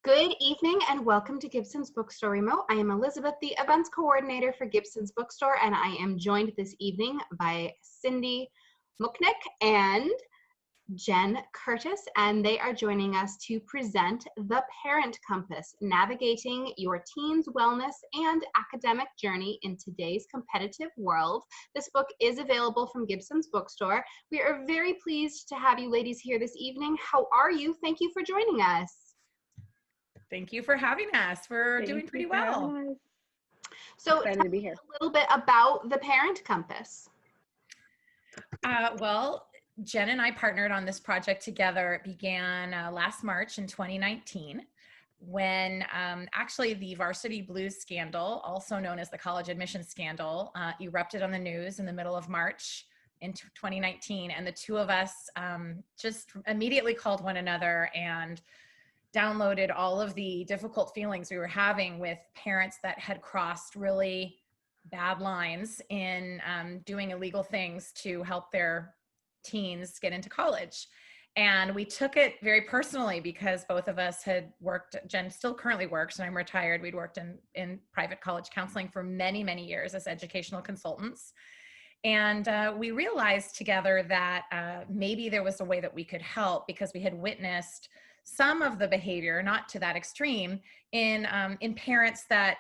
Good evening and welcome to Gibson's Bookstore Remote. I am Elizabeth, the events coordinator for Gibson's Bookstore, and I am joined this evening by Cynthia Muchnick and Jenn Curtis, and they are joining us to present The Parent Compass, Navigating Your Teen's Wellness and Academic Journey in Today's Competitive World. This book is available from Gibson's Bookstore. We are very pleased to have you ladies here this evening. How are you? Thank you for joining us. Thank you for having us. We're doing pretty well. So excited to be here. A little bit about the Parent Compass. Well, Jenn and I partnered on this project together. It began last March in 2019 when actually the Varsity Blues scandal, also known as the college admissions scandal, erupted on the news in the middle of March in 2019. And the two of us just immediately called one another and downloaded all of the difficult feelings we were having with parents that had crossed really bad lines in doing illegal things to help their teens get into college. And we took it very personally because both of us had worked, Jenn still currently works and I'm retired. We'd worked in private college counseling for many, many years as educational consultants. And we realized together that maybe there was a way that we could help because we had witnessed some of the behavior, not to that extreme, in parents that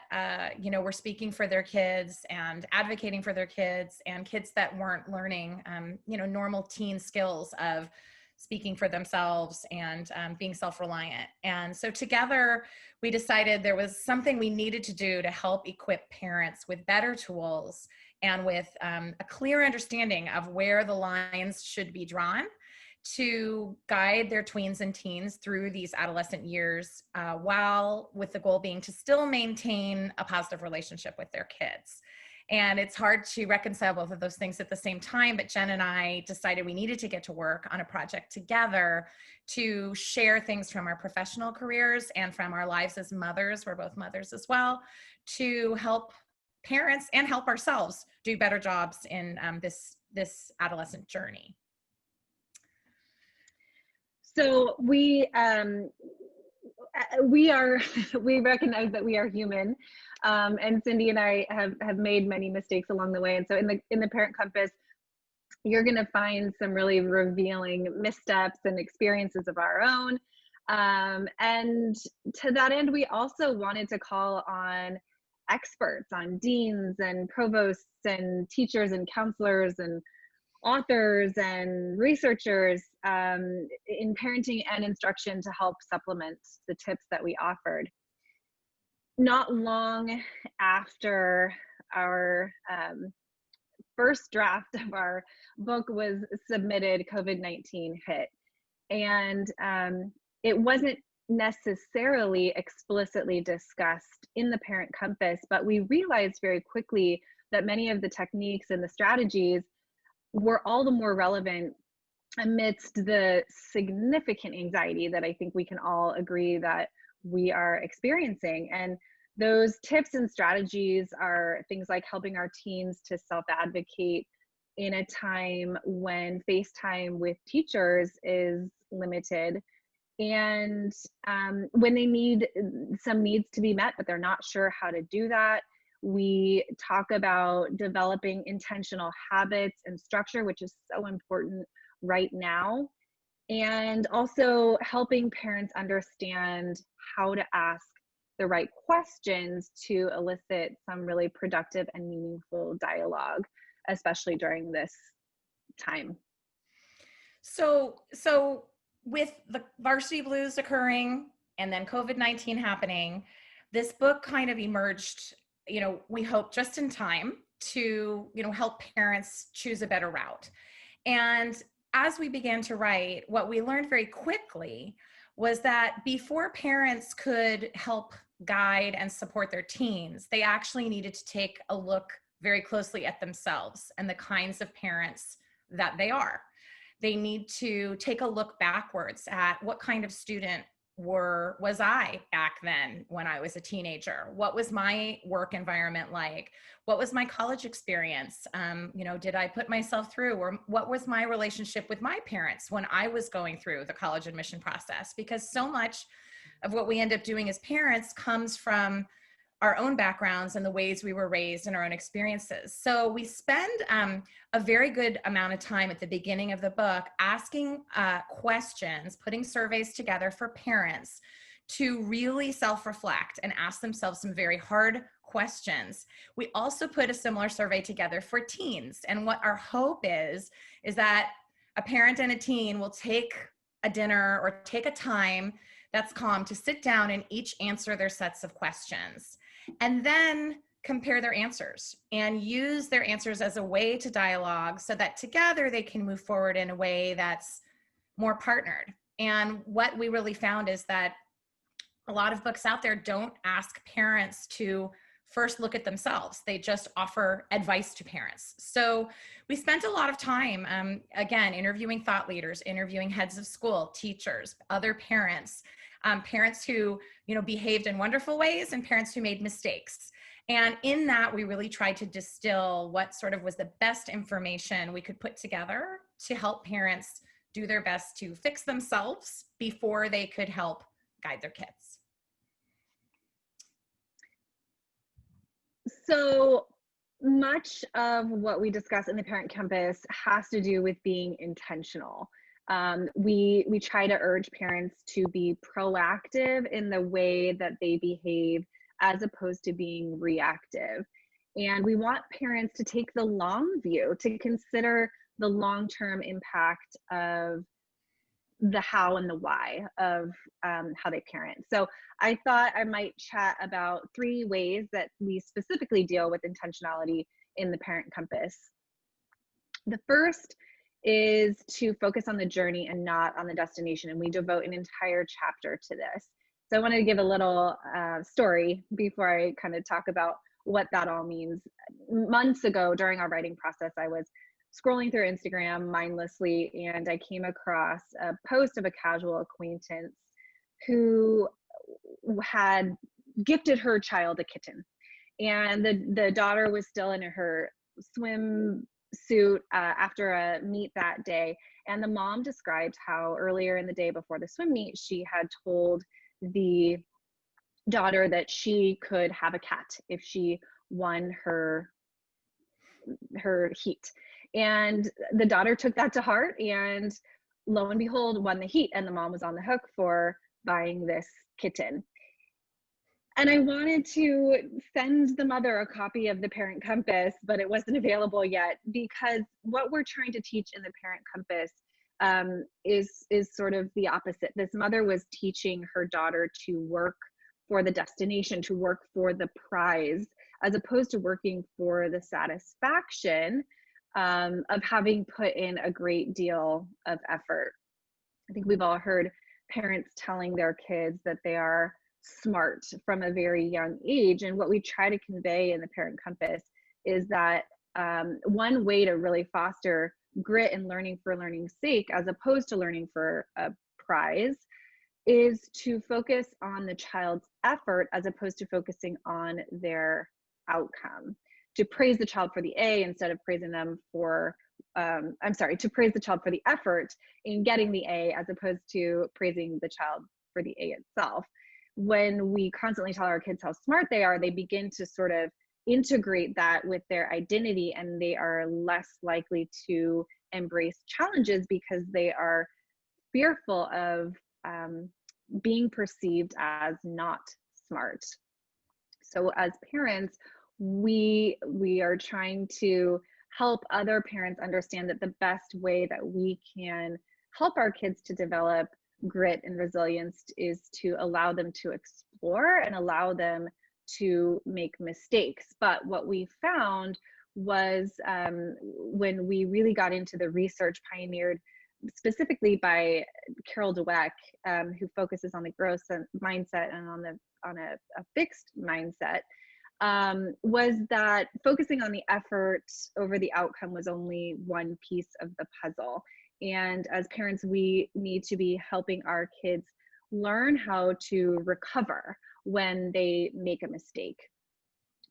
were speaking for their kids and advocating for their kids, and kids that weren't learning normal teen skills of speaking for themselves and being self-reliant. And so together we decided there was something we needed to do to help equip parents with better tools and with a clear understanding of where the lines should be drawn to guide their tweens and teens through these adolescent years, while with the goal being to still maintain a positive relationship with their kids. And it's hard to reconcile both of those things at the same time, but Jenn and I decided we needed to get to work on a project together to share things from our professional careers and from our lives as mothers, we're both mothers as well, to help parents and help ourselves do better jobs in this adolescent journey. So we recognize that we are human, and Cindy and I have made many mistakes along the way. And so in the Parent Compass, you're going to find some really revealing missteps and experiences of our own. And to that end, we also wanted to call on experts, on deans and provosts and teachers and counselors and authors and researchers in parenting and instruction to help supplement the tips that we offered. Not long after our first draft of our book was submitted, COVID-19 hit. And it wasn't necessarily explicitly discussed in the Parent Compass, but we realized very quickly that many of the techniques and the strategies were all the more relevant amidst the significant anxiety that I think we can all agree that we are experiencing. And those tips and strategies are things like helping our teens to self-advocate in a time when FaceTime with teachers is limited, and when they need some needs to be met, but they're not sure how to do that. We talk about developing intentional habits and structure, which is so important right now, and also helping parents understand how to ask the right questions to elicit some really productive and meaningful dialogue, especially during this time. So with the Varsity Blues occurring and then COVID-19 happening, this book kind of emerged, we hope just in time to, help parents choose a better route. And as we began to write, what we learned very quickly was that before parents could help guide and support their teens, they actually needed to take a look very closely at themselves and the kinds of parents that they are. They need to take a look backwards at what kind of student was I back then when I was a teenager? What was my work environment like? What was my college experience? Did I put myself through, or what was my relationship with my parents when I was going through the college admission process? Because so much of what we end up doing as parents comes from our own backgrounds and the ways we were raised and our own experiences. So we spend a very good amount of time at the beginning of the book asking questions, putting surveys together for parents to really self-reflect and ask themselves some very hard questions. We also put a similar survey together for teens. And what our hope is that a parent and a teen will take a dinner or take a time that's calm to sit down and each answer their sets of questions, and then compare their answers and use their answers as a way to dialogue so that together they can move forward in a way that's more partnered. And what we really found is that a lot of books out there don't ask parents to first look at themselves. They just offer advice to parents. So we spent a lot of time, again, interviewing thought leaders, interviewing heads of school, teachers, other parents, parents who, behaved in wonderful ways and parents who made mistakes. And in that, we really tried to distill what sort of was the best information we could put together to help parents do their best to fix themselves before they could help guide their kids. So much of what we discuss in the Parent Compass has to do with being intentional. We try to urge parents to be proactive in the way that they behave as opposed to being reactive. And we want parents to take the long view, to consider the long-term impact of the how and the why of how they parent. So I thought I might chat about 3 ways that we specifically deal with intentionality in the Parent Compass. The first is to focus on the journey and not on the destination, and we devote an entire chapter to this. So I wanted to give a little story before I kind of talk about what that all means. Months ago during our writing process, I was scrolling through Instagram mindlessly, and I came across a post of a casual acquaintance who had gifted her child a kitten. And the daughter was still in her swimsuit after a meet that day. And the mom described how earlier in the day before the swim meet, she had told the daughter that she could have a cat if she won her heat. And the daughter took that to heart, and lo and behold, won the heat, and the mom was on the hook for buying this kitten. And I wanted to send the mother a copy of the Parent Compass, but it wasn't available yet, because what we're trying to teach in the Parent Compass is sort of the opposite. This mother was teaching her daughter to work for the destination, to work for the prize, as opposed to working for the satisfaction of having put in a great deal of effort. I think we've all heard parents telling their kids that they are smart from a very young age. And what we try to convey in the Parent Compass is that one way to really foster grit and learning for learning's sake, as opposed to learning for a prize, is to focus on the child's effort as opposed to focusing on their outcome. To praise the child for the A instead of praising them for, to praise the child for the effort in getting the A as opposed to praising the child for the A itself. When we constantly tell our kids how smart they are, they begin to sort of integrate that with their identity, and they are less likely to embrace challenges because they are fearful of being perceived as not smart. So as parents, we are trying to help other parents understand that the best way that we can help our kids to develop grit and resilience is to allow them to explore and allow them to make mistakes. But what we found was when we really got into the research pioneered specifically by Carol Dweck, who focuses on the growth mindset and on a fixed mindset, was that focusing on the effort over the outcome was only one piece of the puzzle. And as parents, we need to be helping our kids learn how to recover when they make a mistake.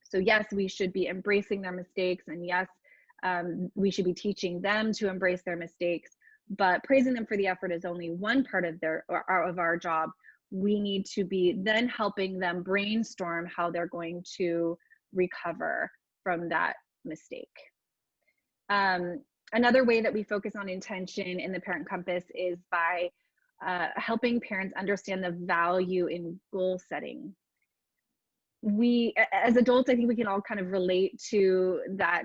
So yes, we should be embracing their mistakes, and yes, we should be teaching them to embrace their mistakes, but praising them for the effort is only one part of our job. we need to be then helping them brainstorm how they're going to recover from that mistake. Another way that we focus on intention in the Parent Compass is by helping parents understand the value in goal setting. We, as adults, I think we can all kind of relate to that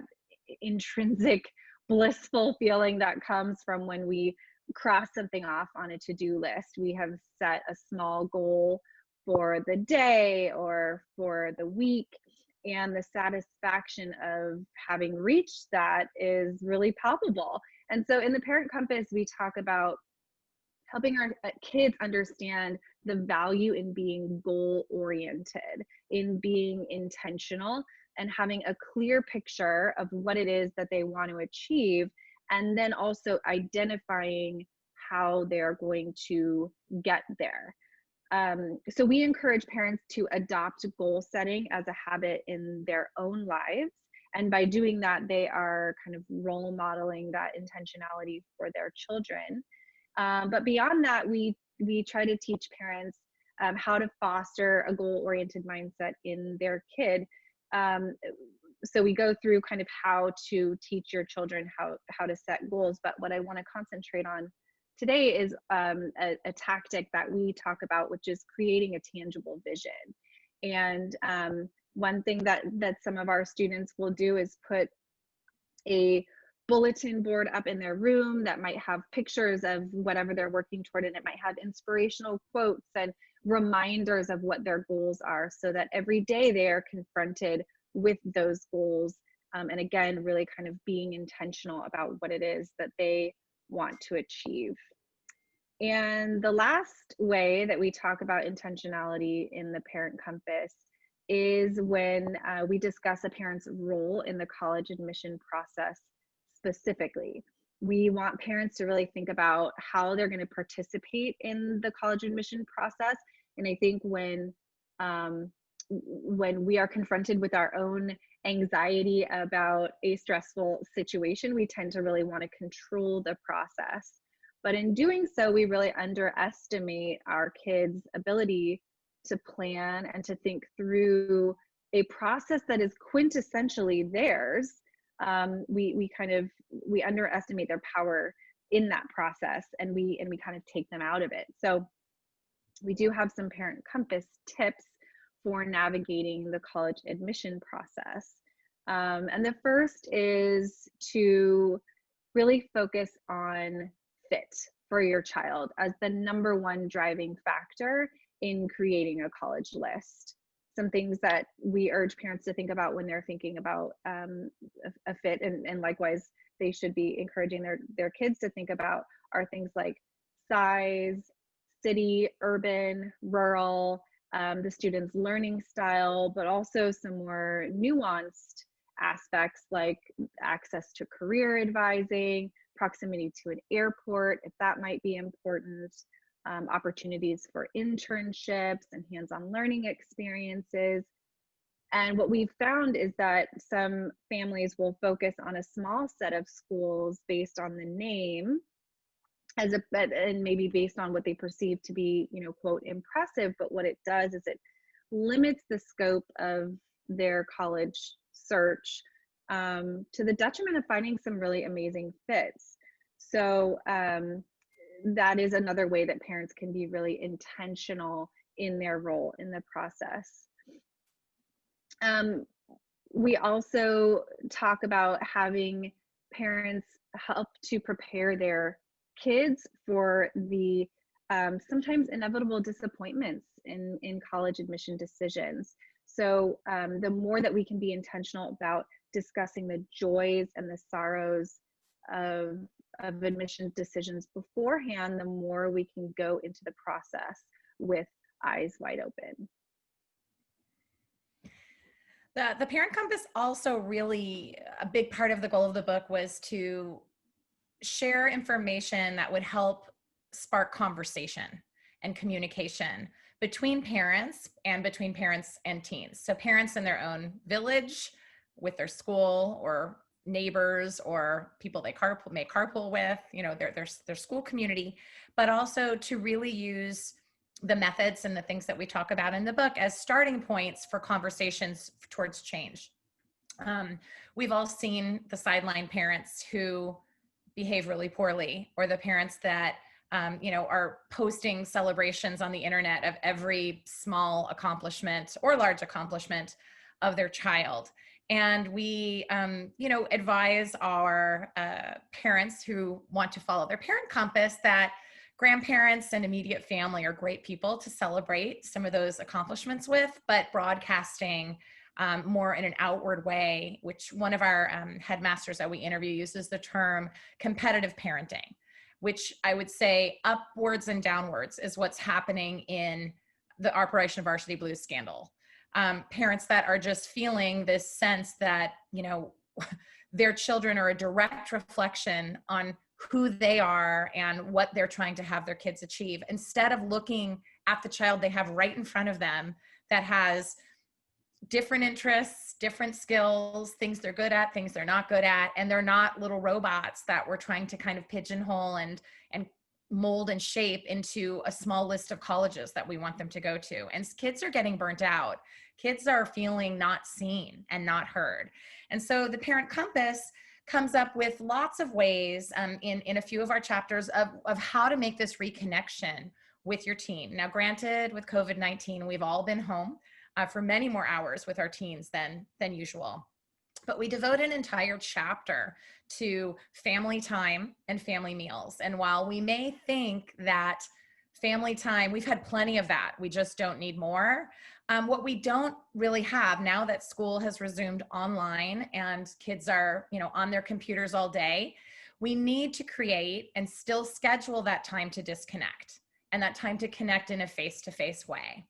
intrinsic blissful feeling that comes from when we cross something off on a to-do list. We have set a small goal for the day or for the week, and the satisfaction of having reached that is really palpable. And so in the Parent Compass, we talk about helping our kids understand the value in being goal-oriented, in being intentional, and having a clear picture of what it is that they want to achieve, and then also identifying how they're going to get there. So we encourage parents to adopt goal setting as a habit in their own lives. And by doing that, they are kind of role modeling that intentionality for their children. But beyond that, we try to teach parents how to foster a goal-oriented mindset in their kid. So we go through kind of how to teach your children how to set goals. But what I want to concentrate on today is a tactic that we talk about, which is creating a tangible vision. And one thing that some of our students will do is put a bulletin board up in their room that might have pictures of whatever they're working toward, and it might have inspirational quotes and reminders of what their goals are, so that every day they are confronted with those goals. And again, really kind of being intentional about what it is that they want to achieve. And the last way that we talk about intentionality in the Parent Compass is when we discuss a parent's role in the college admission process specifically. We want parents to really think about how they're going to participate in the college admission process. And I think when we are confronted with our own anxiety about a stressful situation, we tend to really want to control the process. But in doing so, we really underestimate our kids' ability to plan and to think through a process that is quintessentially theirs. We underestimate their power in that process, and we kind of take them out of it. So we do have some Parent Compass tips for navigating the college admission process. And the first is to really focus on fit for your child as the number one driving factor in creating a college list. Some things that we urge parents to think about when they're thinking about a fit, and likewise they should be encouraging their kids to think about, are things like size, city, urban, rural, the student's learning style, but also some more nuanced aspects like access to career advising, proximity to an airport, if that might be important, opportunities for internships and hands-on learning experiences. And what we've found is that some families will focus on a small set of schools based on the name, and maybe based on what they perceive to be, quote, impressive. But what it does is it limits the scope of their college search to the detriment of finding some really amazing fits. So that is another way that parents can be really intentional in their role in the process. We also talk about having parents help to prepare their kids for the sometimes inevitable disappointments in college admission decisions. So the more that we can be intentional about discussing the joys and the sorrows of admission decisions beforehand, the more we can go into the process with eyes wide open. The Parent Compass also really, a big part of the goal of the book was to share information that would help spark conversation and communication between parents and teens. So parents in their own village, with their school or neighbors or people they may carpool with, their school community, but also to really use the methods and the things that we talk about in the book as starting points for conversations towards change. We've all seen the sideline parents who behave really poorly, or the parents that are posting celebrations on the internet of every small accomplishment or large accomplishment of their child. And we, advise our parents who want to follow their parent compass that grandparents and immediate family are great people to celebrate some of those accomplishments with, but broadcasting more in an outward way, which one of our headmasters that we interview uses the term competitive parenting, which I would say upwards and downwards is what's happening in the Operation Varsity Blues scandal. Parents that are just feeling this sense that, their children are a direct reflection on who they are and what they're trying to have their kids achieve, instead of looking at the child they have right in front of them that has different interests, different skills, things they're good at, things they're not good at, and they're not little robots that we're trying to kind of pigeonhole and mold and shape into a small list of colleges that we want them to go to. And kids are getting burnt out. Kids are feeling not seen and not heard. And so the Parent Compass comes up with lots of ways in a few of our chapters of how to make this reconnection with your teen. Now, granted, with COVID-19, we've all been home for many more hours with our teens than usual. But we devote an entire chapter to family time and family meals. And while we may think that family time, we've had plenty of that, we just don't need more. What we don't really have now that school has resumed online and kids are, on their computers all day, we need to create and still schedule that time to disconnect and that time to connect in a face-to-face way.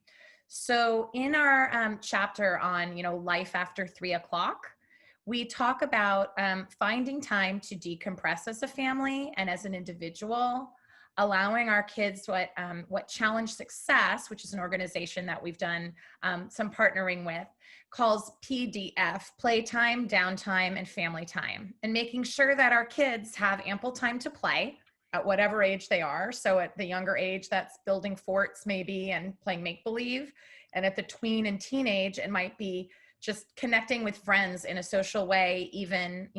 So in our chapter on, life after 3 o'clock, we talk about finding time to decompress as a family and as an individual, allowing our kids what Challenge Success, which is an organization that we've done some partnering with, calls PDF, playtime, downtime, and family time, and making sure that our kids have ample time to play at whatever age they are. So at the younger age, that's building forts maybe and playing make-believe. And at the tween and teenage, it might be just connecting with friends in a social way, even,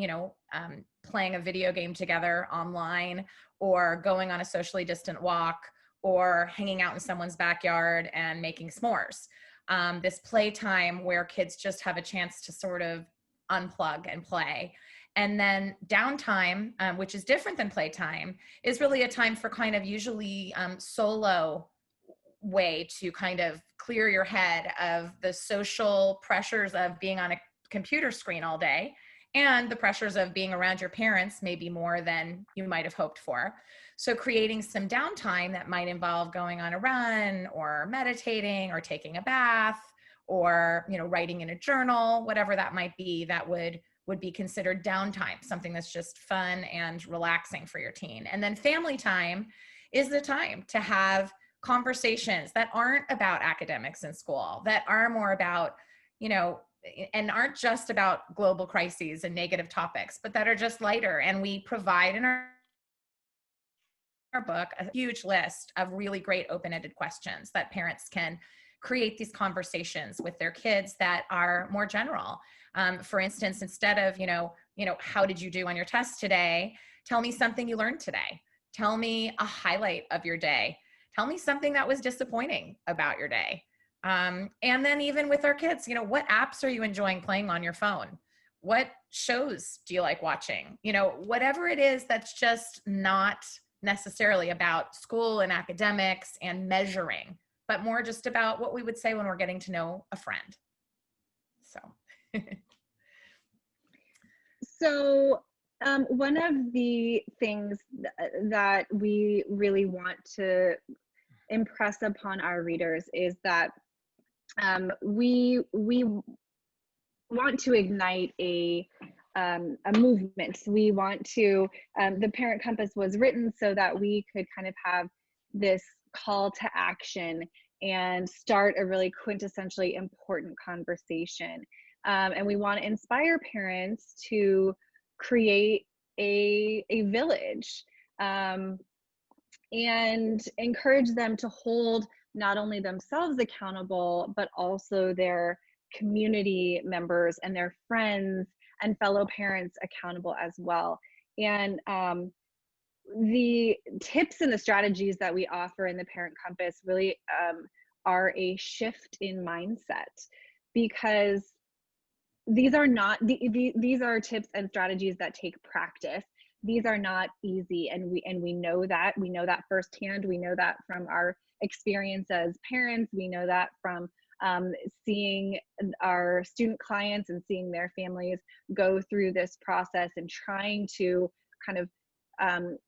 playing a video game together online, or going on a socially distant walk, or hanging out in someone's backyard and making s'mores. This playtime where kids just have a chance to sort of unplug and play. And then downtime, which is different than playtime, is really a time for kind of usually solo way to kind of clear your head of the social pressures of being on a computer screen all day and the pressures of being around your parents, maybe more than you might have hoped for. So creating some downtime that might involve going on a run or meditating or taking a bath or, writing in a journal, whatever that might be, that would be considered downtime, something that's just fun and relaxing for your teen. And then family time is the time to have conversations that aren't about academics in school, that are more about, and aren't just about global crises and negative topics, but that are just lighter. And we provide in our book a huge list of really great open-ended questions that parents can create these conversations with their kids that are more general. For instance, instead of, how did you do on your test today? Tell me something you learned today. Tell me a highlight of your day. Tell me something that was disappointing about your day. And then even with our kids, what apps are you enjoying playing on your phone? What shows do you like watching? Whatever it is that's just not necessarily about school and academics and measuring, but more just about what we would say when we're getting to know a friend. So. So one of the things that we really want to impress upon our readers is that we want to ignite a movement. We want to, the Parent Compass was written so that we could kind of have this call to action and start a really quintessentially important conversation. And we want to inspire parents to create a village and encourage them to hold not only themselves accountable, but also their community members and their friends and fellow parents accountable as well. And the tips and the strategies that we offer in the Parent Compass really are a shift in mindset, because these are not these are tips and strategies that take practice. These are not easy, and we know that. We know that firsthand. We know that from our experience as parents. We know that from seeing our student clients and seeing their families go through this process and trying to kind of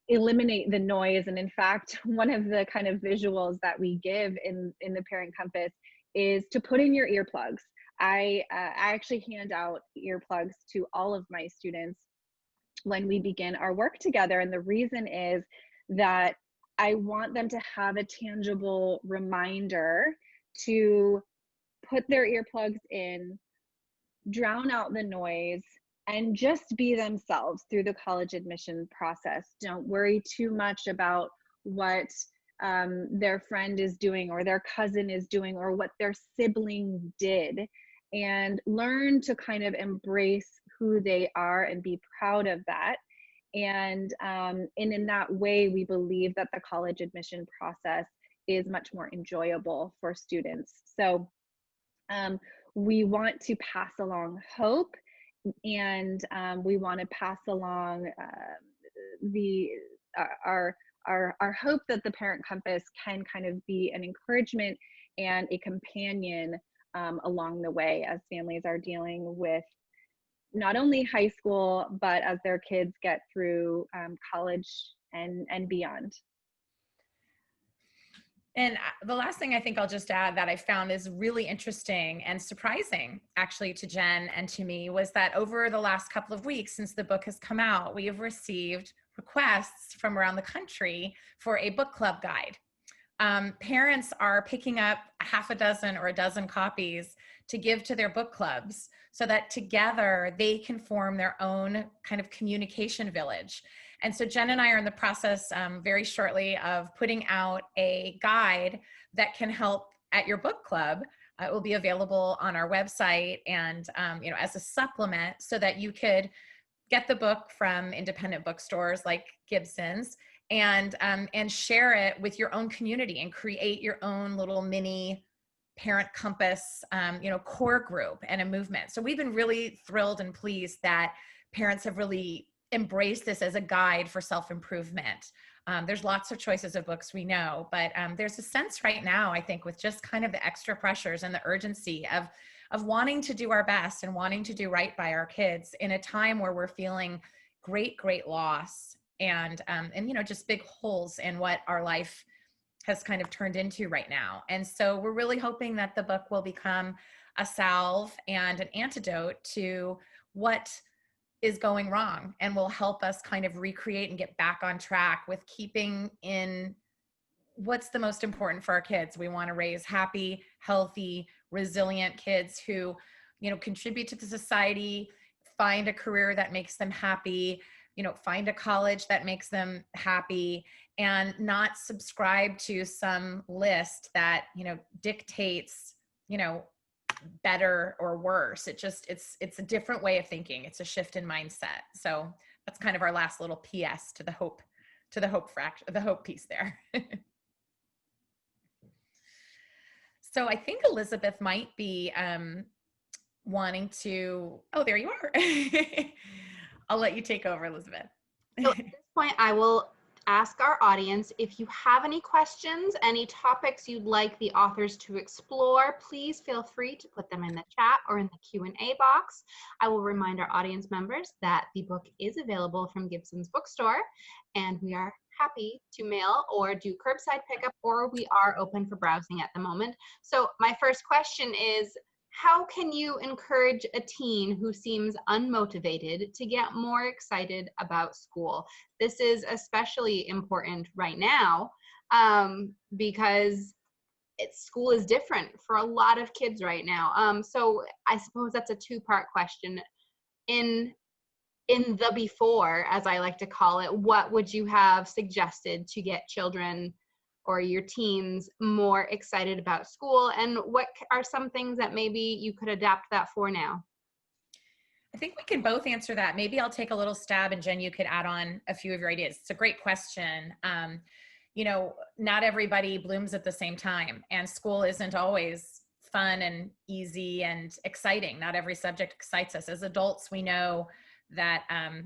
eliminate the noise. And in fact, one of the kind of visuals that we give in the Parent Compass is to put in your earplugs. I actually hand out earplugs to all of my students when we begin our work together. And the reason is that I want them to have a tangible reminder to put their earplugs in, drown out the noise, and just be themselves through the college admission process. Don't worry too much about what their friend is doing or their cousin is doing or what their sibling did, and learn to kind of embrace who they are and be proud of that. And in that way, we believe that the college admission process is much more enjoyable for students. So we want to pass along hope, and we want to pass along our hope that the Parent Compass can kind of be an encouragement and a companion along the way as families are dealing with not only high school, but as their kids get through college and beyond. And the last thing I think I'll just add that I found is really interesting and surprising, actually, to Jenn and to me, was that over the last couple of weeks since the book has come out, we have received requests from around the country for a book club guide. Parents are picking up a half a dozen or a dozen copies to give to their book clubs so that together they can form their own kind of communication village. And so Jenn and I are in the process very shortly of putting out a guide that can help at your book club. It will be available on our website and as a supplement, so that you could get the book from independent bookstores like Gibson's and share it with your own community and create your own little mini Parent Compass, core group and a movement. So we've been really thrilled and pleased that parents have really embraced this as a guide for self-improvement. There's lots of choices of books, we know, but there's a sense right now, I think, with just kind of the extra pressures and the urgency of wanting to do our best and wanting to do right by our kids in a time where we're feeling great loss and just big holes in what our life has kind of turned into right now. And so we're really hoping that the book will become a salve and an antidote to what is going wrong, and will help us kind of recreate and get back on track with keeping in what's the most important for our kids. We want to raise happy, healthy, resilient kids who, contribute to the society, find a career that makes them happy, find a college that makes them happy, and not subscribe to some list that, dictates, better or worse. It's a different way of thinking. It's a shift in mindset. So that's kind of our last little PS to the hope piece there. So I think Elizabeth might be wanting to, oh, there you are. I'll let you take over, Elizabeth. So at this point, I will ask our audience, if you have any questions, any topics you'd like the authors to explore, please feel free to put them in the chat or in the Q&A box. I will remind our audience members that the book is available from Gibson's Bookstore, and we are happy to mail or do curbside pickup, or we are open for browsing at the moment. So my first question is, how can you encourage a teen who seems unmotivated to get more excited about school? This is especially important right now because school is different for a lot of kids right now. So I suppose that's a two-part question. In the before, as I like to call it, what would you have suggested to get children or your teens more excited about school? And what are some things that maybe you could adapt that for now? I think we can both answer that. Maybe I'll take a little stab, and Jen, you could add on a few of your ideas. It's a great question. Not everybody blooms at the same time, and school isn't always fun and easy and exciting. Not every subject excites us. As adults, we know that,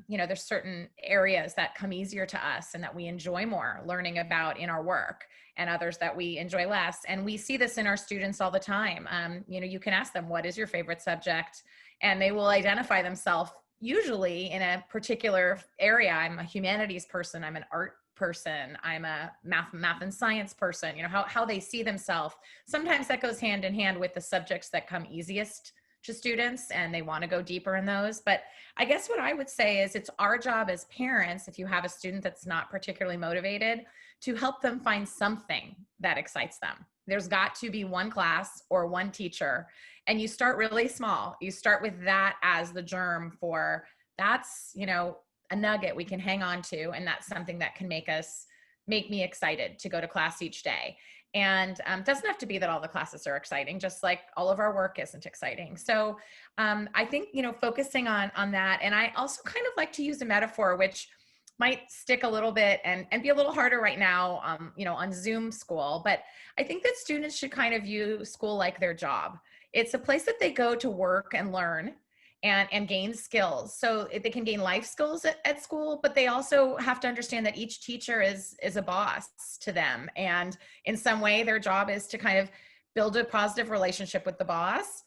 there's certain areas that come easier to us and that we enjoy more learning about in our work, and others that we enjoy less. And we see this in our students all the time. You can ask them, what is your favorite subject? And they will identify themselves usually in a particular area. I'm a humanities person. I'm an art person. I'm a math and science person. How they see themselves. Sometimes that goes hand in hand with the subjects that come easiest to students, and they want to go deeper in those. But I guess what I would say is it's our job as parents, if you have a student that's not particularly motivated, to help them find something that excites them. There's got to be one class or one teacher, and you start really small. You start with that as the germ for that's, a nugget we can hang on to, and that's something that can make me excited to go to class each day. And it doesn't have to be that all the classes are exciting, just like all of our work isn't exciting. So I think, focusing on that. And I also kind of like to use a metaphor, which might stick a little bit and be a little harder right now, on Zoom school. But I think that students should kind of view school like their job. It's a place that they go to work and learn and gain skills. So they can gain life skills at school, but they also have to understand that each teacher is a boss to them. And in some way, their job is to kind of build a positive relationship with the boss,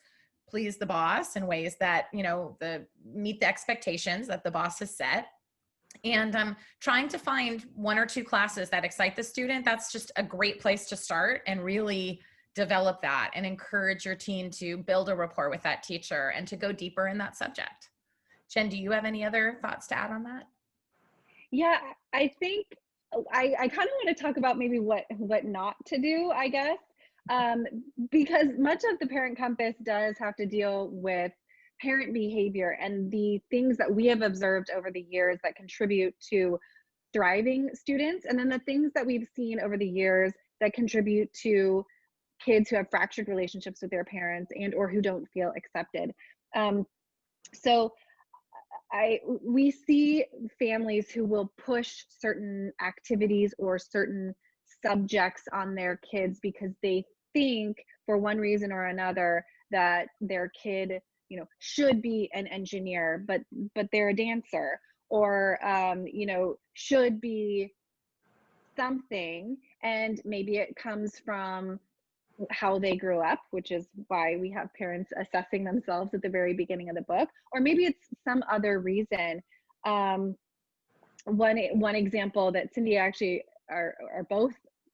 please the boss in ways that, meet the expectations that the boss has set. And trying to find one or two classes that excite the student, that's just a great place to start and really develop that and encourage your teen to build a rapport with that teacher and to go deeper in that subject. Jen, do you have any other thoughts to add on that? Yeah, I think I kind of want to talk about maybe what not to do, I guess, because much of the Parent Compass does have to deal with parent behavior and the things that we have observed over the years that contribute to thriving students, and then the things that we've seen over the years that contribute to kids who have fractured relationships with their parents and or who don't feel accepted. So we see families who will push certain activities or certain subjects on their kids because they think for one reason or another that their kid should be an engineer, but they're a dancer, or should be something. And maybe it comes from how they grew up, which is why we have parents assessing themselves at the very beginning of the book, or maybe it's some other reason. One example that Cindy actually are both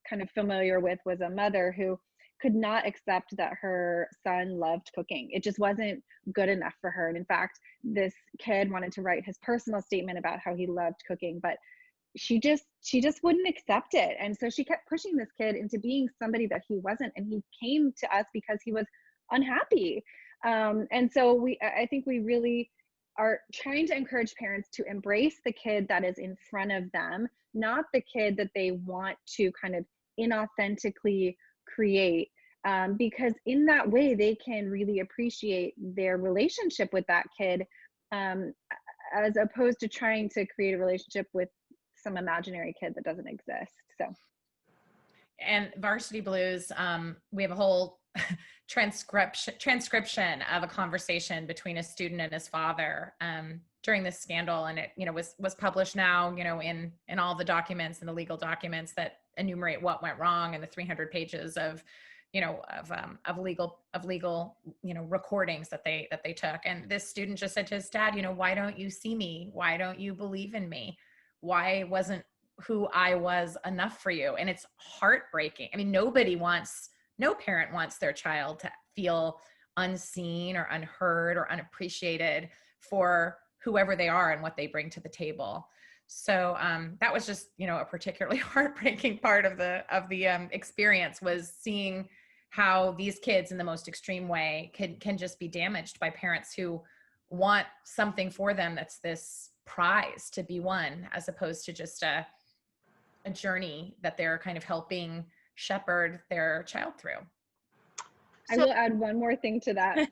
kind of familiar with was a mother who could not accept that her son loved cooking. It just wasn't good enough for her. And in fact, this kid wanted to write his personal statement about how he loved cooking, but she just wouldn't accept it. And so she kept pushing this kid into being somebody that he wasn't. And he came to us because he was unhappy. And so I think we really are trying to encourage parents to embrace the kid that is in front of them, not the kid that they want to kind of inauthentically create, because in that way they can really appreciate their relationship with that kid, as opposed to trying to create a relationship with some imaginary kid that doesn't exist. So, and Varsity Blues, we have a whole transcription of a conversation between a student and his father during this scandal, and it was published now in all the documents and the legal documents that enumerate what went wrong, and the 300 pages of legal recordings that they took. And this student just said to his dad, why don't you see me? Why don't you believe in me? Why wasn't who I was enough for you? And it's heartbreaking. I mean, no parent wants their child to feel unseen or unheard or unappreciated for whoever they are and what they bring to the table. So that was just, a particularly heartbreaking part of the experience, was seeing how these kids in the most extreme way can just be damaged by parents who want something for them that's this prize to be won, as opposed to just a a journey that they're kind of helping shepherd their child through. I will add one more thing to that.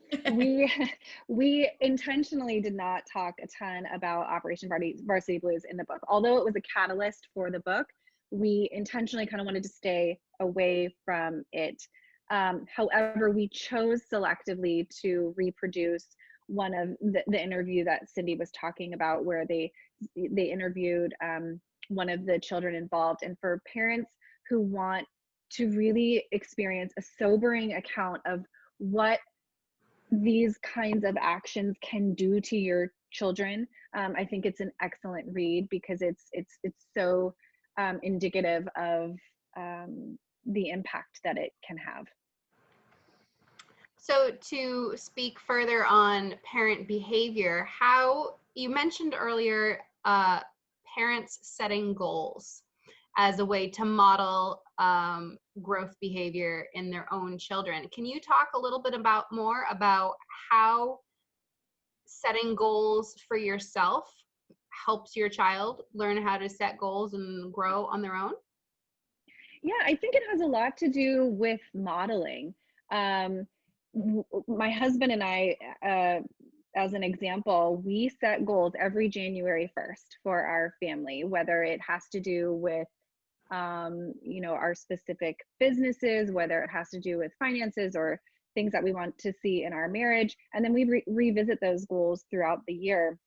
We intentionally did not talk a ton about Operation Varsity Blues in the book. Although it was a catalyst for the book, we intentionally kind of wanted to stay away from it. However, we chose selectively to reproduce one of the interview that Cindy was talking about, where they interviewed one of the children involved. And for parents who want to really experience a sobering account of what these kinds of actions can do to your children, I think it's an excellent read, because it's so indicative of the impact that it can have. So to speak further on parent behavior, how you mentioned earlier parents setting goals as a way to model growth behavior in their own children. Can you talk a little bit more about how setting goals for yourself helps your child learn how to set goals and grow on their own? Yeah, I think it has a lot to do with modeling. My husband and I, as an example, we set goals every January 1st for our family, whether it has to do with our specific businesses, whether it has to do with finances or things that we want to see in our marriage. And then we revisit those goals throughout the year.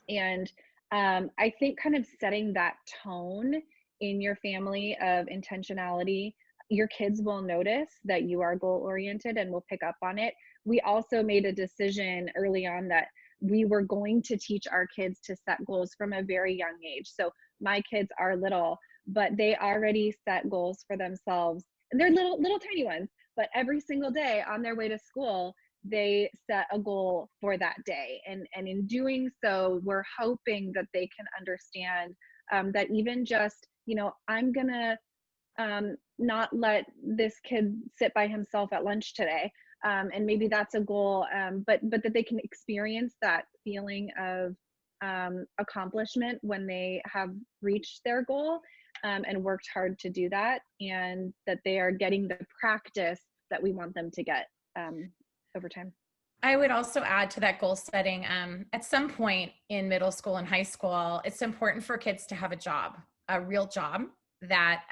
And I think kind of setting that tone in your family of intentionality, your kids will notice that you are goal oriented and will pick up on it. We also made a decision early on that we were going to teach our kids to set goals from a very young age. So my kids are little, but they already set goals for themselves, and they're little tiny ones, but every single day on their way to school, they set a goal for that day. And in doing so, we're hoping that they can understand that even just, I'm gonna not let this kid sit by himself at lunch today. And maybe that's a goal, but that they can experience that feeling of accomplishment when they have reached their goal and worked hard to do that, and that they are getting the practice that we want them to get over time. I would also add to that goal setting, at some point in middle school and high school, it's important for kids to have a job, a real job that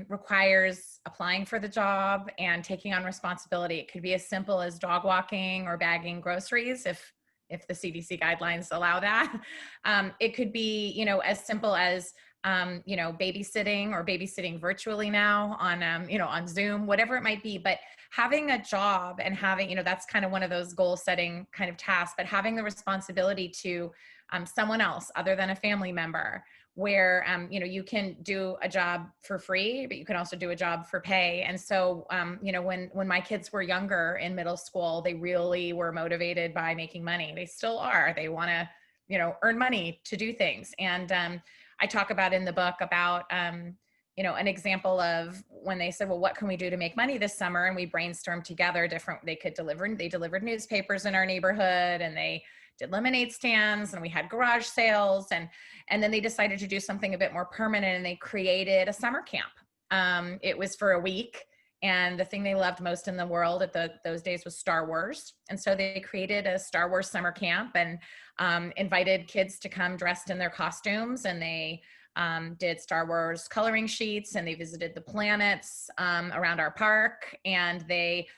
requires applying for the job and taking on responsibility. It could be as simple as dog walking or bagging groceries, if the CDC guidelines allow that. It could be, as simple as babysitting or babysitting virtually now on, on Zoom, whatever it might be. But having a job and having, that's kind of one of those goal setting kind of tasks, but having the responsibility to someone else other than a family member, where, you can do a job for free, but you can also do a job for pay. And so, when my kids were younger in middle school, they really were motivated by making money. They still are. They want to, earn money to do things. And I talk about in the book about, an example of when they said, well, what can we do to make money this summer? And we brainstormed together they delivered newspapers in our neighborhood, and they did lemonade stands, and we had garage sales. And then they decided to do something a bit more permanent, and they created a summer camp. It was for a week. And the thing they loved most in the world at those days was Star Wars. And so they created a Star Wars summer camp and invited kids to come dressed in their costumes. And they did Star Wars coloring sheets, and they visited the planets around our park. And they,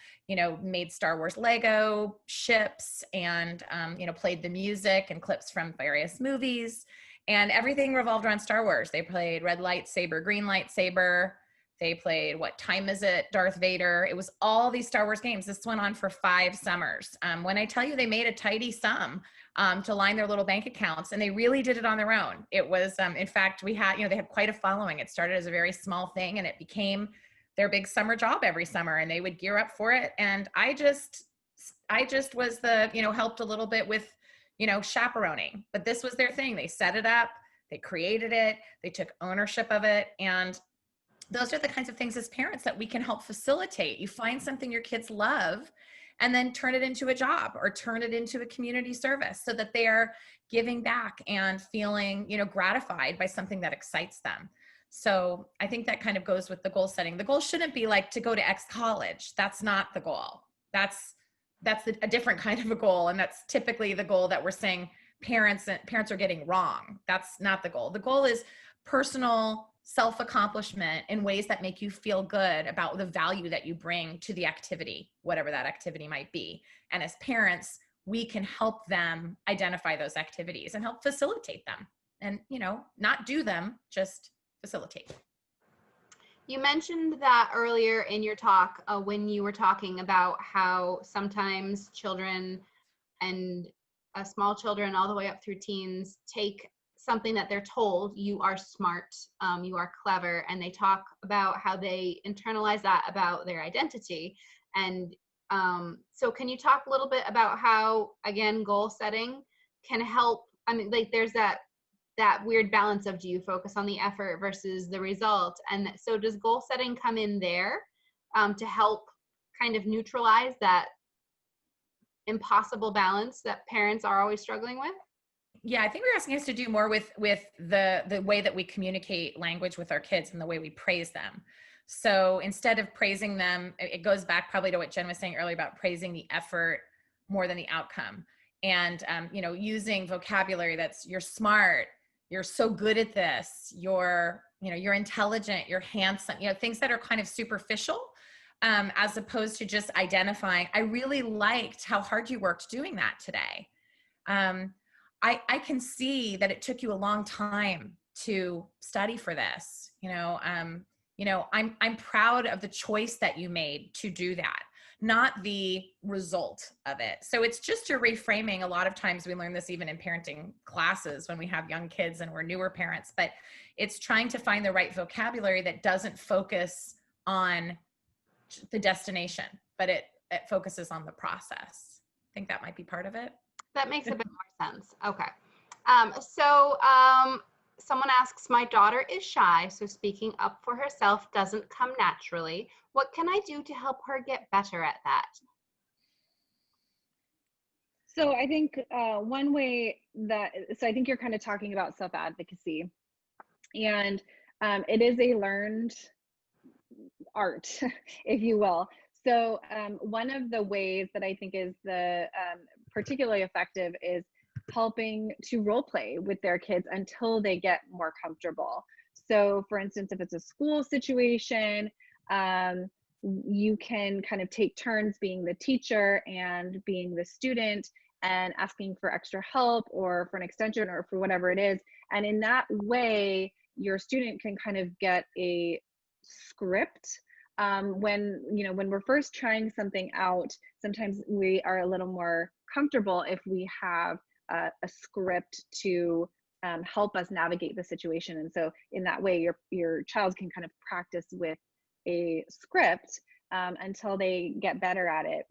made Star Wars Lego ships, and, played the music and clips from various movies. And everything revolved around Star Wars. They played red lightsaber, green lightsaber. They played What Time Is It? Darth Vader. It was all these Star Wars games. This went on for 5 summers. When I tell you they made a tidy sum to line their little bank accounts, and they really did it on their own. It was, in fact, they had quite a following. It started as a very small thing, and it became their big summer job every summer, and they would gear up for it. And I just was helped a little bit with, chaperoning, but this was their thing. They set it up, they created it, they took ownership of it. And those are the kinds of things as parents that we can help facilitate. You find something your kids love, and then turn it into a job or turn it into a community service, so that they are giving back and feeling, gratified by something that excites them. So I think that kind of goes with the goal setting. The goal shouldn't be like to go to X college. That's not the goal. That's a different kind of a goal. And that's typically the goal that we're saying parents are getting wrong. That's not the goal. The goal is personal self-accomplishment in ways that make you feel good about the value that you bring to the activity, whatever that activity might be. And as parents, we can help them identify those activities and help facilitate them and, not do them, just facilitate. You mentioned that earlier in your talk when you were talking about how sometimes children and small children all the way up through teens take something that they're told, you are smart, you are clever, and they talk about how they internalize that about their identity. And so can you talk a little bit about how, again, goal setting can help? I mean, like there's that weird balance of, do you focus on the effort versus the result? And so does goal setting come in there to help kind of neutralize that impossible balance that parents are always struggling with? Yeah, I think we're asking us to do more with the way that we communicate language with our kids and the way we praise them. So instead of praising them, it goes back probably to what Jenn was saying earlier about praising the effort more than the outcome. And, using vocabulary that's, you're smart, you're so good at this, you're intelligent, you're handsome, things that are kind of superficial, as opposed to just identifying, I really liked how hard you worked doing that today. I can see that it took you a long time to study for this. I'm proud of the choice that you made to do that, not the result of it. So it's just a reframing. A lot of times we learn this even in parenting classes when we have young kids and we're newer parents, but it's trying to find the right vocabulary that doesn't focus on the destination, but it focuses on the process. I think that might be part of it. That makes a bit more sense. Okay. Someone asks, my daughter is shy, so speaking up for herself doesn't come naturally. What can I do to help her get better at that? So I think one way I think you're kind of talking about self-advocacy, and it is a learned art, if you will. So one of the ways that I think is the particularly effective is helping to role play with their kids until they get more comfortable. So for instance, if it's a school situation, you can kind of take turns being the teacher and being the student and asking for extra help or for an extension or for whatever it is. And in that way, your student can kind of get a script. When we're first trying something out, sometimes we are a little more comfortable if we have a script to help us navigate the situation. And so in that way, your child can kind of practice with a script until they get better at it.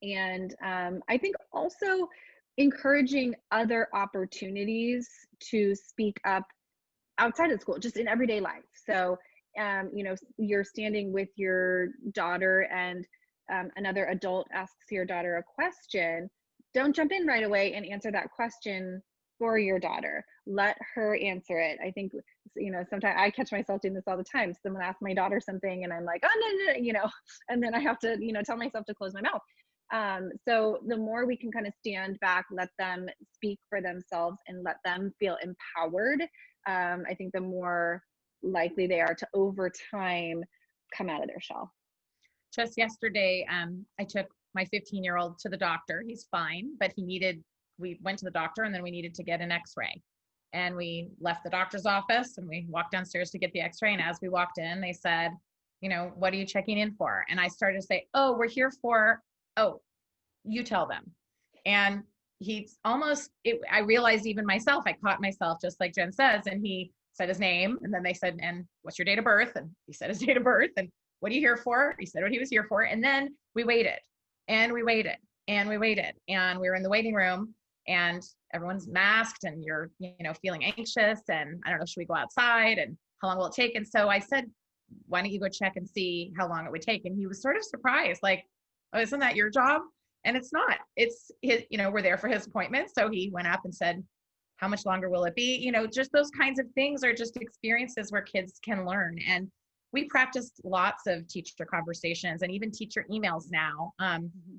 And I think also encouraging other opportunities to speak up outside of school, just in everyday life. So, you're standing with your daughter and another adult asks your daughter a question. Don't jump in right away and answer that question for your daughter. Let her answer it. I think, sometimes I catch myself doing this all the time. Someone asks my daughter something and I'm like, oh, no, and then I have to, tell myself to close my mouth. So the more we can kind of stand back, let them speak for themselves and let them feel empowered, I think the more likely they are to over time come out of their shell. Just yesterday, I took my 15-year-old to the doctor. He's fine, but we went to the doctor and then we needed to get an x-ray. And we left the doctor's office and we walked downstairs to get the x-ray. And as we walked in, they said, what are you checking in for? And I started to say, oh, we're here for, you tell them. And I realized even myself, I caught myself just like Jenn says, and he said his name. And then they said, and what's your date of birth? And he said his date of birth. And what are you here for? He said what he was here for. And then we waited and we waited and we waited. And we were in the waiting room and everyone's masked and you're, feeling anxious. And I don't know, should we go outside and how long will it take? And so I said, why don't you go check and see how long it would take? And he was sort of surprised, like, oh, isn't that your job? And it's not. It's his, we're there for his appointment. So he went up and said, How much longer will it be? You know, just those kinds of things are just experiences where kids can learn. And we practiced lots of teacher conversations and even teacher emails now,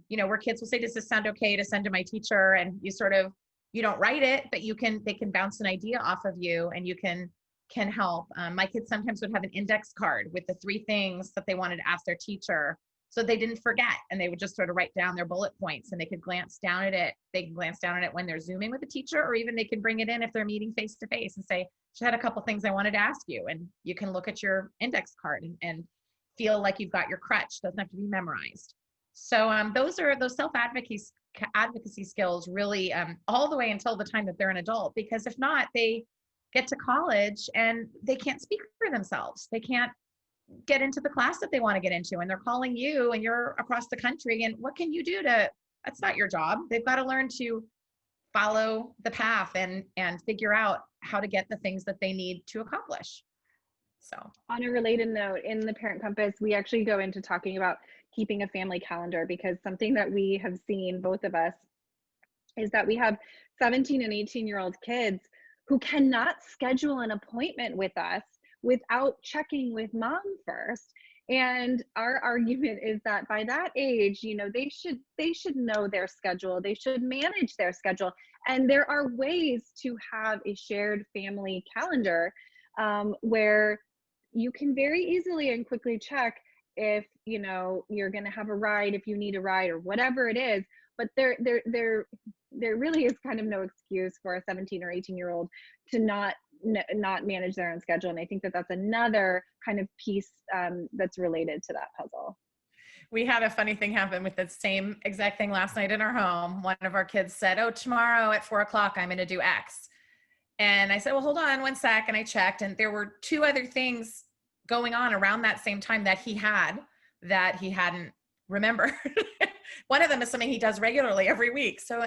you know, where kids will say, does this sound okay to send to my teacher? And you sort of, you don't write it, but they can bounce an idea off of you and you can help. My kids sometimes would have an index card with the 3 things that they wanted to ask their teacher, so they didn't forget, and they would just sort of write down their bullet points, and they could glance down at it. They can glance down at it when they're Zooming with a teacher, or even they can bring it in if they're meeting face to face and say, she had a couple things I wanted to ask you. And you can look at your index card and feel like you've got your crutch. Doesn't have to be memorized. So those self-advocacy skills really all the way until the time that they're an adult, because if not, they get to college and they can't speak for themselves. They can't get into the class that they want to get into, and they're calling you and you're across the country, and what can you do that's not your job. They've got to learn to follow the path and figure out how to get the things that they need to accomplish. So on a related note, in the Parent Compass, we actually go into talking about keeping a family calendar, because something that we have seen, both of us, is that we have 17 and 18-year-old kids who cannot schedule an appointment with us without checking with mom first. And our argument is that by that age, you know, they should know their schedule. They should manage their schedule. And there are ways to have a shared family calendar where you can very easily and quickly check if, you know, you're going to have a ride, if you need a ride, or whatever it is. But there really is kind of no excuse for a 17 or 18-year-old to not manage their own schedule. And I think that that's another kind of piece that's related to that puzzle. We had a funny thing happen with the same exact thing last night in our home. One of our kids said, oh, tomorrow at 4 o'clock, I'm going to do X. And I said, well, hold on one sec. And I checked, and there were 2 other things going on around that same time that he hadn't remembered. One of them is something he does regularly every week. So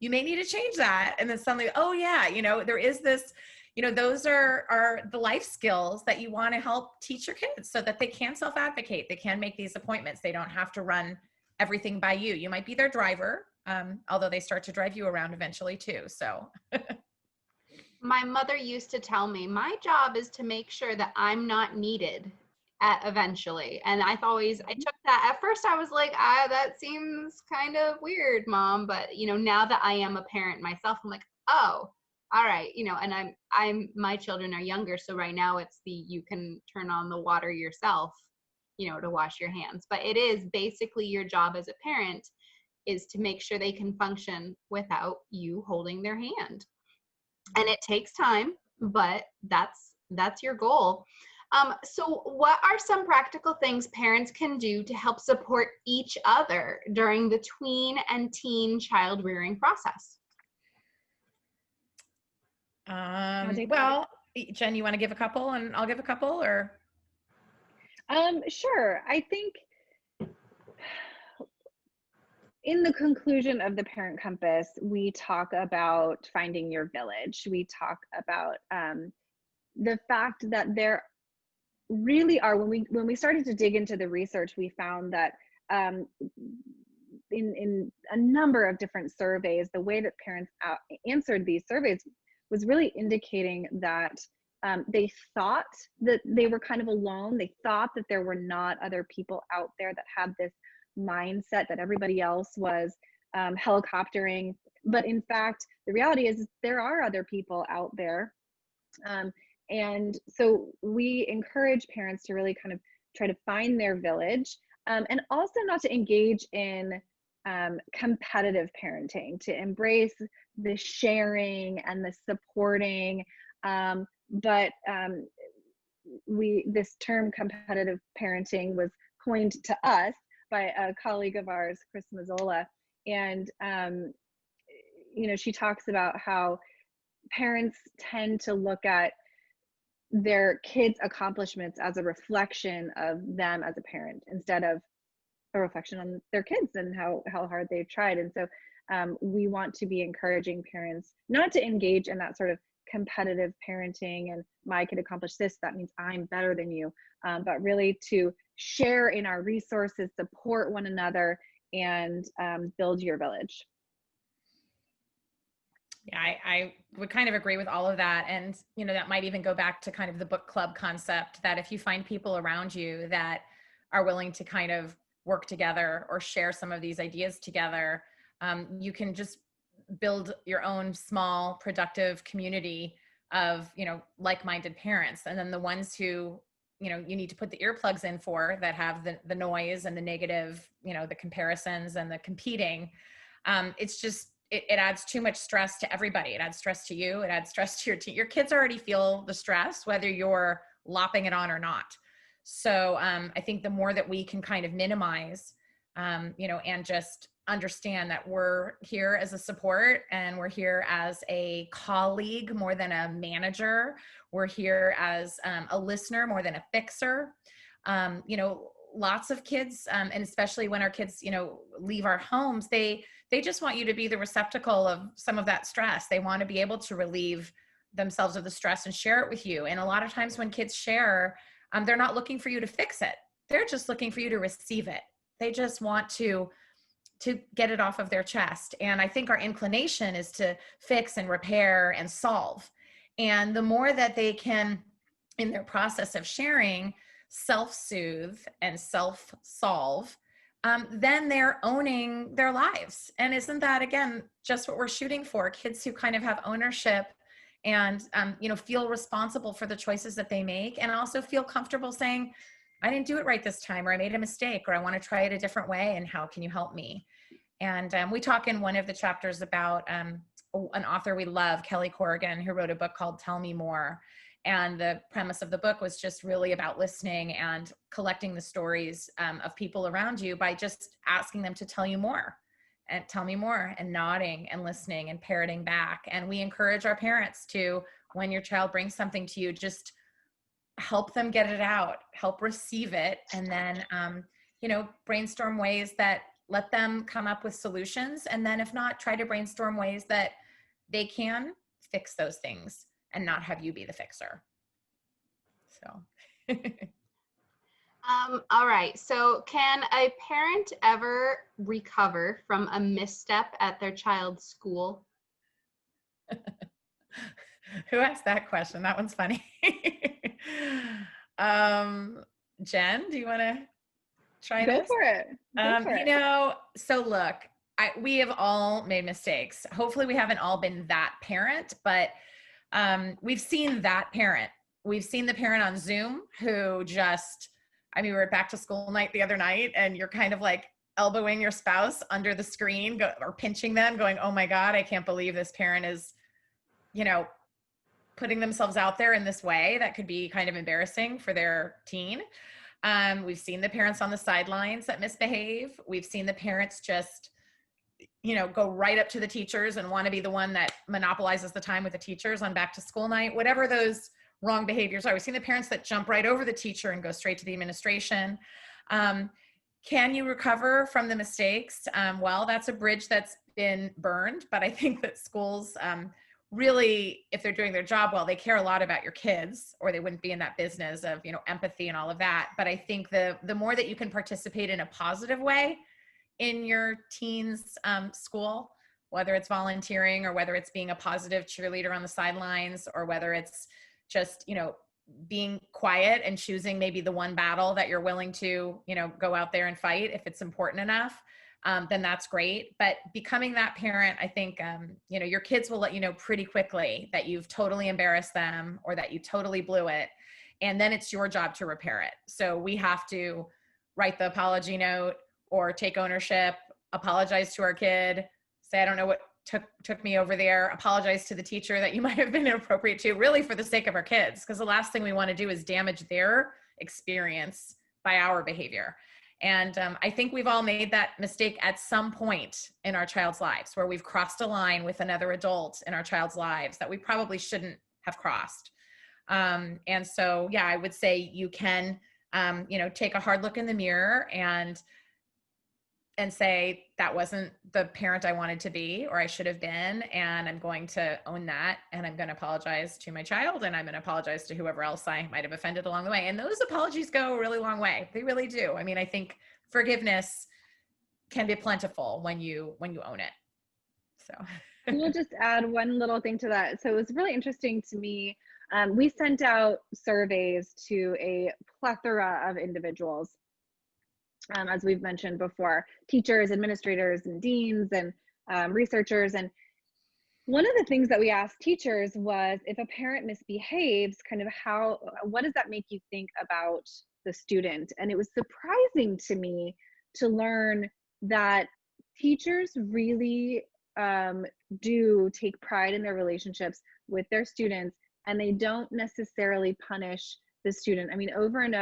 you may need to change that. And then suddenly, oh yeah, you know, there is this, you know, those are the life skills that you want to help teach your kids so that they can self-advocate. They can make these appointments. They don't have to run everything by you. You might be their driver, although they start to drive you around eventually too. So my mother used to tell me, my job is to make sure that I'm not needed eventually. And I took that. At first I was like, that seems kind of weird, Mom. But, you know, now that I am a parent myself, I'm like, oh, all right, you know, and my children are younger. So right now it's you can turn on the water yourself, you know, to wash your hands. But it is basically your job as a parent is to make sure they can function without you holding their hand. And it takes time, but that's your goal. So what are some practical things parents can do to help support each other during the tween and teen child rearing process? Well, Jen, you want to give a couple and I'll give a couple, or? Sure. I think in the conclusion of the Parent Compass, we talk about finding your village. We talk about the fact that there really are, when we started to dig into the research, we found that in a number of different surveys, the way that parents answered these surveys was really indicating that they thought that they were kind of alone. They thought that there were not other people out there that had this mindset that everybody else was helicoptering. But in fact, the reality is there are other people out there. And so we encourage parents to really kind of try to find their village, and also not to engage in competitive parenting, to embrace the sharing and the supporting. But this term competitive parenting was coined to us by a colleague of ours, Chris Mazzola. And, you know, she talks about how parents tend to look at their kids' accomplishments as a reflection of them as a parent, instead of a reflection on their kids and how hard they've tried. And so we want to be encouraging parents not to engage in that sort of competitive parenting and my kid accomplished this, that means I'm better than you, but really to share in our resources, support one another, and build your village. Yeah, I would kind of agree with all of that. And, that might even go back to kind of the book club concept, that if you find people around you that are willing to kind of work together or share some of these ideas together, you can just build your own small, productive community of, like-minded parents. And then the ones who, you need to put the earplugs in for, that have the noise and the negative, the comparisons and the competing. It's just, it adds too much stress to everybody. It adds stress to you. It adds stress to your team. Your kids already feel the stress, whether you're lopping it on or not. So I think the more that we can kind of minimize, and just understand that we're here as a support, and we're here as a colleague more than a manager. We're here as a listener more than a fixer. Lots of kids, and especially when our kids, leave our homes, they just want you to be the receptacle of some of that stress. They want to be able to relieve themselves of the stress and share it with you. And a lot of times when kids share, they're not looking for you to fix it. They're just looking for you to receive it. They just want to get it off of their chest. And I think our inclination is to fix and repair and solve. And the more that they can, in their process of sharing, self-soothe and self-solve, then they're owning their lives. And isn't that, again, just what we're shooting for? Kids who kind of have ownership and, feel responsible for the choices that they make, and also feel comfortable saying, I didn't do it right this time, or I made a mistake, or I want to try it a different way, and how can you help me? And we talk in one of the chapters about an author we love, Kelly Corrigan, who wrote a book called Tell Me More. And the premise of the book was just really about listening and collecting the stories of people around you by just asking them to tell you more, and tell me more, and nodding and listening and parroting back. And we encourage our parents to, when your child brings something to you, just help them get it out, help receive it, and then, brainstorm ways that let them come up with solutions. And then if not, try to brainstorm ways that they can fix those things and not have you be the fixer. So. All right. So can a parent ever recover from a misstep at their child's school? Who asked that question? That one's funny. Jenn, do you want to try Go this? for it. Go for it. So look, we have all made mistakes. Hopefully we haven't all been that parent, but we've seen that parent. We've seen the parent on Zoom who just, we were at back to school night the other night, and you're kind of like elbowing your spouse under the screen, or pinching them, going, oh my God, I can't believe this parent is, putting themselves out there in this way that could be kind of embarrassing for their teen. We've seen the parents on the sidelines that misbehave. We've seen the parents just, go right up to the teachers and want to be the one that monopolizes the time with the teachers on back to school night, whatever those wrong behaviors are. We've seen the parents that jump right over the teacher and go straight to the administration. Can you recover from the mistakes? Well, that's a bridge that's been burned, but I think that schools, really, if they're doing their job well, they care a lot about your kids, or they wouldn't be in that business of, empathy and all of that. But I think the more that you can participate in a positive way in your teen's school, whether it's volunteering, or whether it's being a positive cheerleader on the sidelines, or whether it's just, being quiet and choosing maybe the one battle that you're willing to, go out there and fight if it's important enough, then that's great. But becoming that parent, I think, your kids will let you know pretty quickly that you've totally embarrassed them, or that you totally blew it. And then it's your job to repair it. So we have to write the apology note, or take ownership, apologize to our kid, say, I don't know what took me over there, apologize to the teacher that you might have been inappropriate to, really for the sake of our kids. Because the last thing we want to do is damage their experience by our behavior. And I think we've all made that mistake at some point in our child's lives, where we've crossed a line with another adult in our child's lives that we probably shouldn't have crossed. And so, yeah, I would say you can, take a hard look in the mirror and say, that wasn't the parent I wanted to be, or I should have been. And I'm going to own that. And I'm going to apologize to my child, and I'm going to apologize to whoever else I might have offended along the way. And those apologies go a really long way. They really do. I think forgiveness can be plentiful when you own it. So. We'll just add one little thing to that. So it was really interesting to me. We sent out surveys to a plethora of individuals, as we've mentioned before, teachers, administrators, and deans, and researchers. And one of the things that we asked teachers was, if a parent misbehaves, kind of what does that make you think about the student? And it was surprising to me to learn that teachers really do take pride in their relationships with their students, and they don't necessarily punish the student. I mean, over and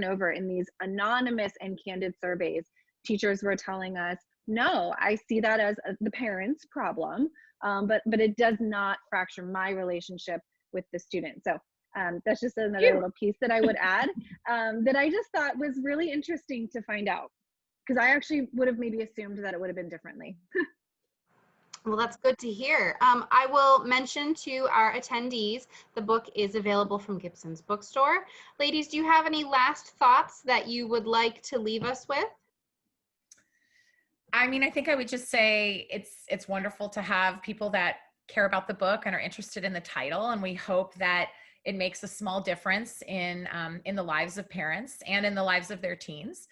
over in these anonymous and candid surveys, teachers were telling us, no, I see that as the parent's problem, but it does not fracture my relationship with the student. So that's just another little piece that I would add, that I just thought was really interesting to find out, because I actually would have maybe assumed that it would have been differently. Well, that's good to hear. I will mention to our attendees, the book is available from Gibson's Bookstore. Ladies, do you have any last thoughts that you would like to leave us with? I mean, I think I would just say it's wonderful to have people that care about the book and are interested in the title, and we hope that it makes a small difference in the lives of parents and in the lives of their teens.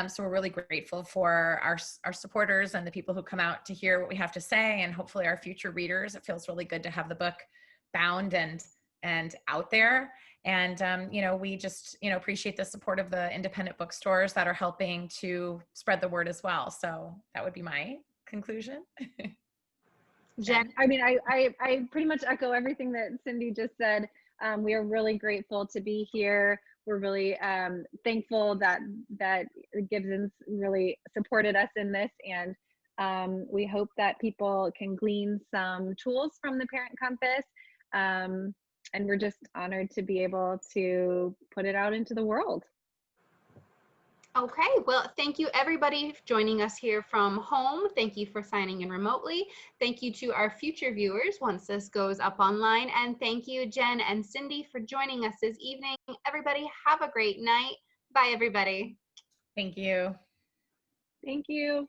So we're really grateful for our supporters and the people who come out to hear what we have to say, and hopefully our future readers. It feels really good to have the book bound and out there. And, we just, appreciate the support of the independent bookstores that are helping to spread the word as well. So that would be my conclusion. Jenn? I mean, I pretty much echo everything that Cindy just said. We are really grateful to be here. We're really thankful that Gibson's really supported us in this, and we hope that people can glean some tools from the Parent Compass. And we're just honored to be able to put it out into the world. Okay, well, thank you everybody for joining us here from home. Thank you for signing in remotely. Thank you to our future viewers once this goes up online. And thank you, Jenn and Cindy, for joining us this evening. Everybody, have a great night. Bye, everybody. Thank you. Thank you.